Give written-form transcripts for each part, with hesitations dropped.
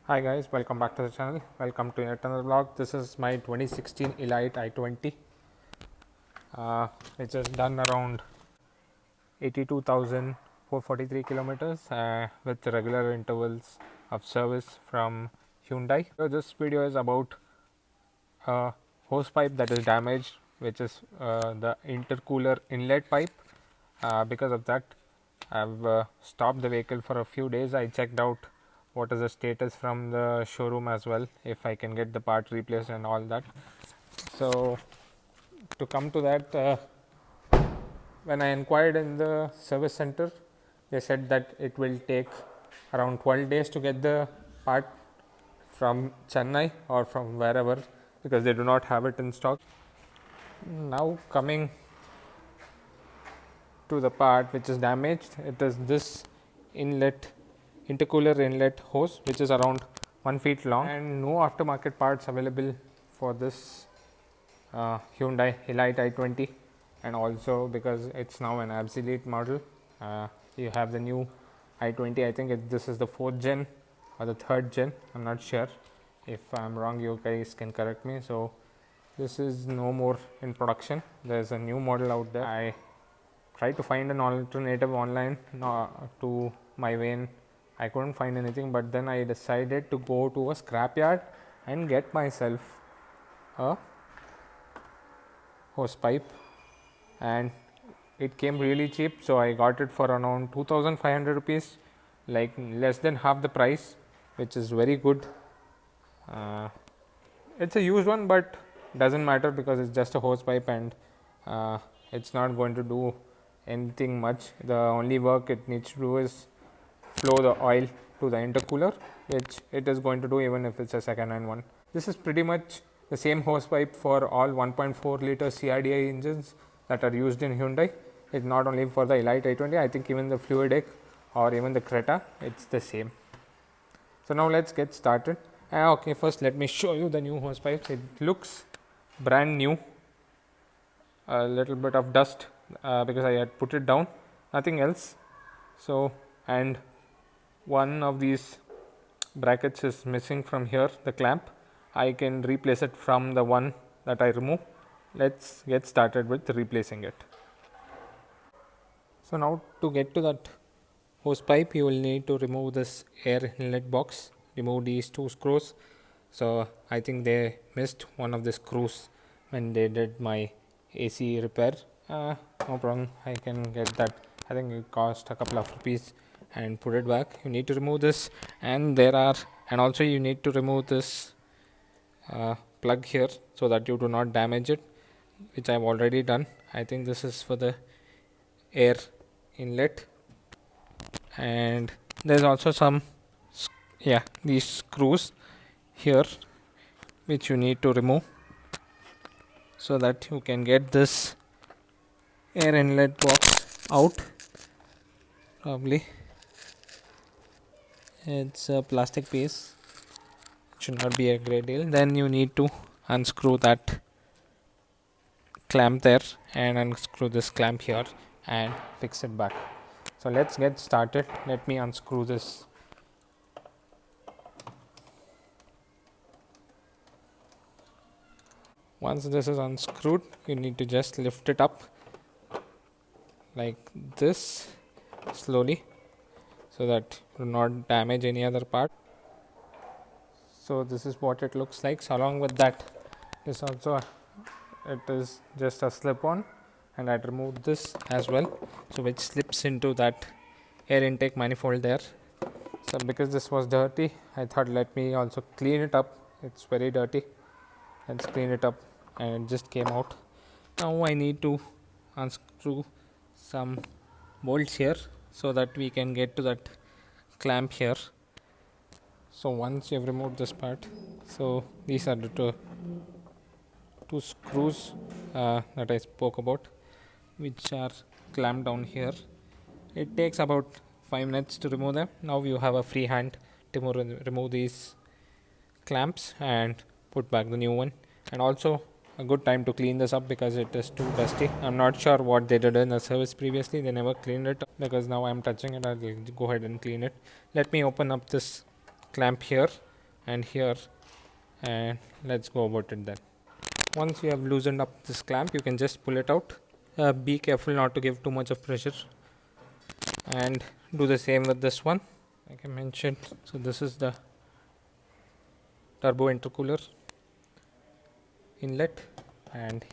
Hi guys, welcome back to the channel. Welcome to yet another vlog. This is my 2016 Elite i20, which has done around 82,443 kilometers with regular intervals of service from Hyundai. So this video is about a hose pipe that is damaged, which is the intercooler inlet pipe. Because of that, I've stopped the vehicle for a few days. I checked out what is the status from the showroom as well, if I can get the part replaced and all that. So to come to that, when I inquired in the service center, they said that it will take around 12 days to get the part from Chennai or from wherever, because they do not have it in stock. Now coming to the part which is damaged, it is this intercooler inlet hose, which is around 1 feet long, and no aftermarket parts available for this Hyundai Elite i20. And also because it's now an obsolete model, you have the new i20. I think this is the 4th gen or the 3rd gen, I'm not sure. If I'm wrong, you guys can correct me. So this is no more in production. There's a new model out there. I tried to find an alternative online to my van. I couldn't find anything, but then I decided to go to a scrapyard and get myself a hose pipe, and it came really cheap. So I got it for around 2,500 rupees, like less than half the price, which is very good. It's a used one, but doesn't matter because it's just a hose pipe, and it's not going to do anything much. The only work it needs to do is flow the oil to the intercooler, which it is going to do even if it's a second-hand one. This is pretty much the same hose pipe for all 1.4 liter CRDI engines that are used in Hyundai. It's not only for the Elite i20, I think even the Fluidic or even the Creta, it's the same. So now let's get started. Okay, first let me show you the new hose pipes. It looks brand new. A little bit of dust because I had put it down, nothing else. So, and one of these brackets is missing from here, the clamp. I can replace it from the one that I remove. Let's get started with replacing it. So now to get to that hose pipe, you will need to remove this air inlet box, remove these 2 screws. So I think they missed one of the screws when they did my AC repair. No problem, I can get that. I think it cost a couple of rupees, and put it back. You need to remove this, and also you need to remove this plug here so that you do not damage it, which I've already done. I think this is for the air inlet, and there's also some these screws here which you need to remove so that you can get this air inlet box out. Probably it's a plastic piece, it should not be a great deal. Then you need to unscrew that clamp there and unscrew this clamp here and fix it back. So let's get started. Let me unscrew this. Once this is unscrewed, you need to just lift it up like this slowly so that you do not damage any other part. So this is what it looks like. So along with that, this also it is just a slip-on, and I removed this as well, so which slips into that air intake manifold there. So because this was dirty, I thought let me also clean it up. It's very dirty. Let's clean it up, and it just came out. Now I need to unscrew some bolts here so that we can get to that clamp here. So once you've removed this part, so these are the two screws that I spoke about, which are clamped down here. It takes about 5 minutes to remove them. Now you have a free hand to remove these clamps and put back the new one, and also a good time to clean this up because it is too dusty. I'm not sure what they did in the service previously. They never cleaned it, because now I'm touching it. I'll go ahead and clean it. Let me open up this clamp here and here, and let's go about it then. Once you have loosened up this clamp, you can just pull it out. Be careful not to give too much of pressure, and do the same with this one like I mentioned. So this is the turbo intercooler inlet, and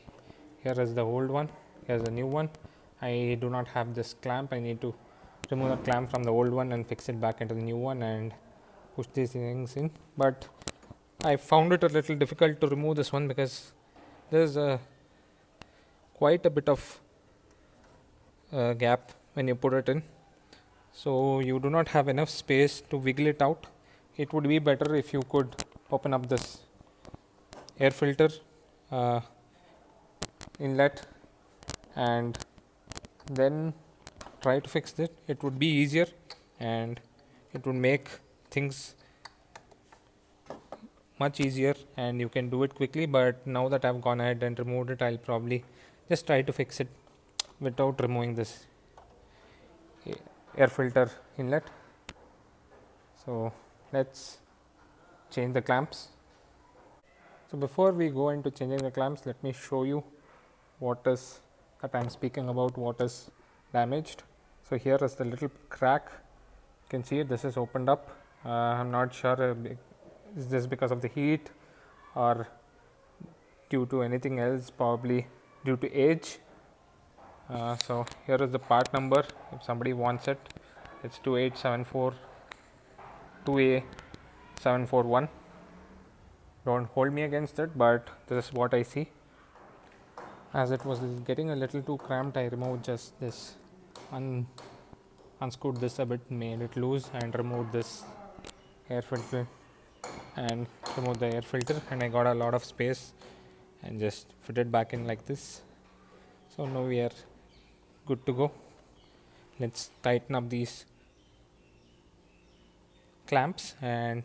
here is the old one, here's the new one. I do not have this clamp. I need to remove the clamp from the old one and fix it back into the new one and push these things in, but I found it a little difficult to remove this one because there's quite a bit of gap when you put it in, so you do not have enough space to wiggle it out. It would be better if you could open up this air filter inlet and then try to fix it. It would be easier and it would make things much easier and you can do it quickly, but now that I've gone ahead and removed it, I'll probably just try to fix it without removing this air filter inlet. So let's change the clamps. So before we go into changing the clamps, let me show you what is that I'm speaking about, what is damaged. So here is the little crack, you can see it, this is opened up. I'm not sure is this because of the heat or due to anything else, probably due to age. So here is the part number if somebody wants it. It's 2874 2A741. Don't hold me against it, but this is what I see. As it was getting a little too cramped, I removed just this, unscrewed this a bit, made it loose and removed this air filter and removed the air filter, and I got a lot of space and just fit it back in like this. So now we are good to go. Let's tighten up these clamps and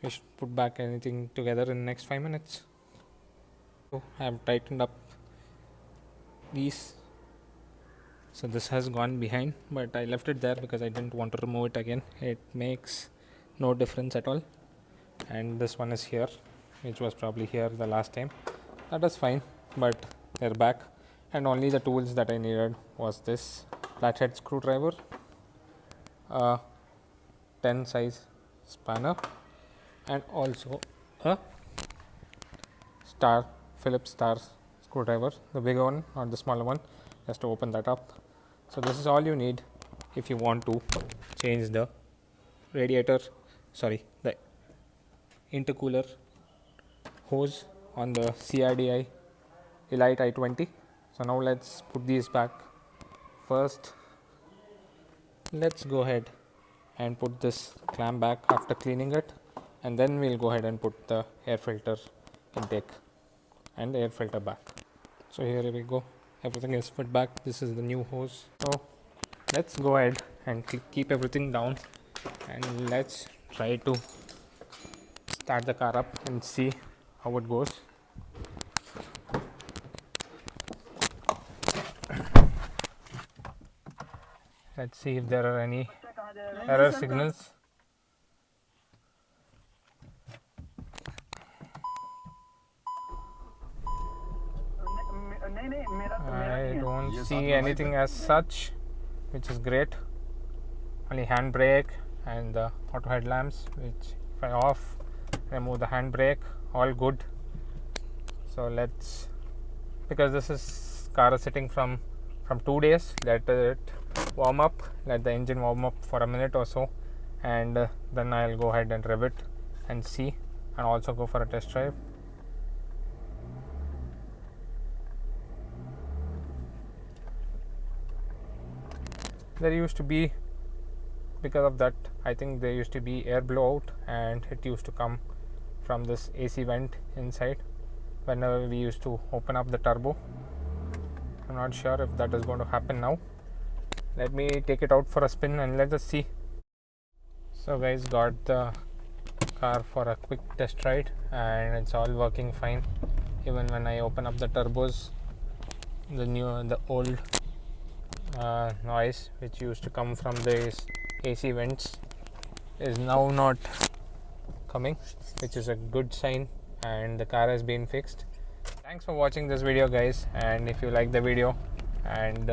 we should put back anything together in the next 5 minutes. So I have tightened up these. So this has gone behind, but I left it there because I didn't want to remove it again. It makes no difference at all. And this one is here, which was probably here the last time. That is fine, but they're back. And only the tools that I needed was this flathead screwdriver, 10 size spanner, and also a Phillips star screwdriver, the bigger one, not the smaller one, just to open that up. So this is all you need if you want to change the the intercooler hose on the CRDI Elite i20. So now let's put these back. First, let's go ahead and put this clamp back after cleaning it, and then we'll go ahead and put the air filter intake and the air filter back. So here we go, everything is put back. This is the new hose. So let's go ahead and keep everything down and let's try to start the car up and see how it goes. Let's see if there are any error signals. I don't see anything as such, which is great. Only handbrake and the auto headlamps, which if I off, remove the handbrake, all good. So let's, because this is car is sitting from 2 days, let it warm up, let the engine warm up for a minute or so, and then I'll go ahead and rev it and see, and also go for a test drive. There used to be, because of that, I think there used to be air blowout, and it used to come from this AC vent inside whenever we used to open up the turbo. I'm not sure if that is going to happen now. Let me take it out for a spin and let us see. So guys, got the car for a quick test ride and it's all working fine. Even when I open up the turbos, the old noise which used to come from these AC vents is now not coming, which is a good sign, and the car has been fixed. Thanks for watching this video, guys, and if you like the video and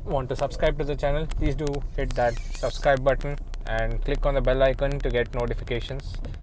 want to subscribe to the channel, please do hit that subscribe button and click on the bell icon to get notifications.